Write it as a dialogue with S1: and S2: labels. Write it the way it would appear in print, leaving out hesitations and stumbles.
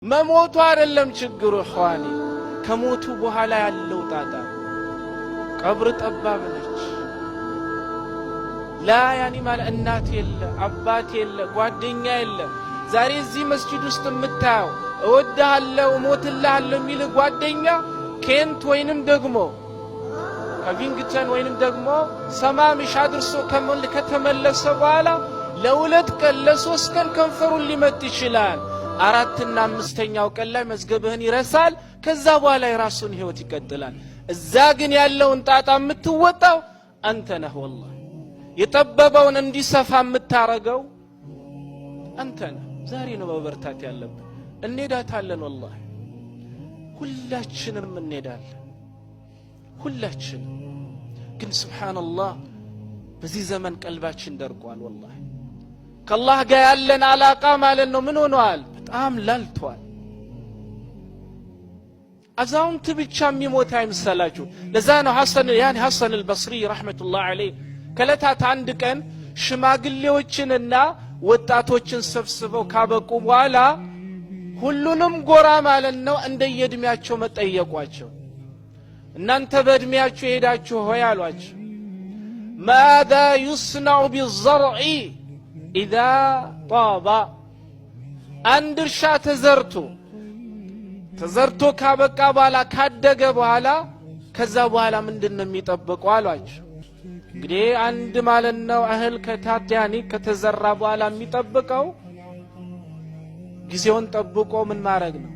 S1: መሞቱ አይደለም ችግሩ ኸዋኒ ከሞቱ በኋላ ያለው ጣጣ ቀብር ጠባብ ነች ላ ያኒ ማለት እናት የለ አባት የለ ጓደኛ የለ ዛሬ እዚህ መስጂድ ውስጥ የምታየው እወድሃለሁ ሞትልሃለሁ የሚል ጓደኛ ኬንት ወይንም ደግሞ ከቪንግተን ወይንም ደግሞ ሰማምሽ አድርሶ ከተመለሰ በኋላ ለሁለት ቀን ለሶስት ቀን ከንፈሩን ሊመጥ ይችላል አራትና አምስተኛው ቀን ላይ መዝገብህን ይረሳል ከዛ በኋላ የራሱን ህይወት ይቀጥላል እዛ ግን ያለውን ጣጣ የምትወጣው አንተ ነህ والله የጠበበውን እንዲሰፋ የምታረገው አንተ ነህ ዛሬ ነው በበርታት ያለብን እንሄዳታለን والله ሁላችንም እንሄዳለን ሁላችንም ግን ሱብሃንአላህ በዚህ ዘመን ቀልባችን ደርቋል والله ከአላህ ጋር ያለን አላቃ ማለት ነው ምን ሆኗል በጣም ላልቷል አዛውንት ብቻ የሚሞት አይምሰላችሁ ለዛ ነው ሐሰን አልበስሪ ረህመቱላህ ዐለይሂ ከለታት አንድ ቀን ሽማግሌዎችንና ወጣቶችን ሰብስበው ካበቁ በኋላ ሁሉንም ጎራ ማለት ነው እንደየእድሜያቸው መጠየቋቸው እናንተ በእድሜያችሁ ሄዳችሁ ሆይ አሏቸው ماذا يصنع بالزرع إذا طاب አንድ እርሻ ተዘርቶ ካበቃ በኋላ ካደገ በኋላ ከዛ በኋላ ምንድነው የሚጠብቀው አሏቸው እንግዲህ አንድ ማለት ነው እህል ከታዲያኒ ከተዘራ በኋላ የሚጠብቀው ጊዜውን ጠብቆ ምን ማድረግ ነው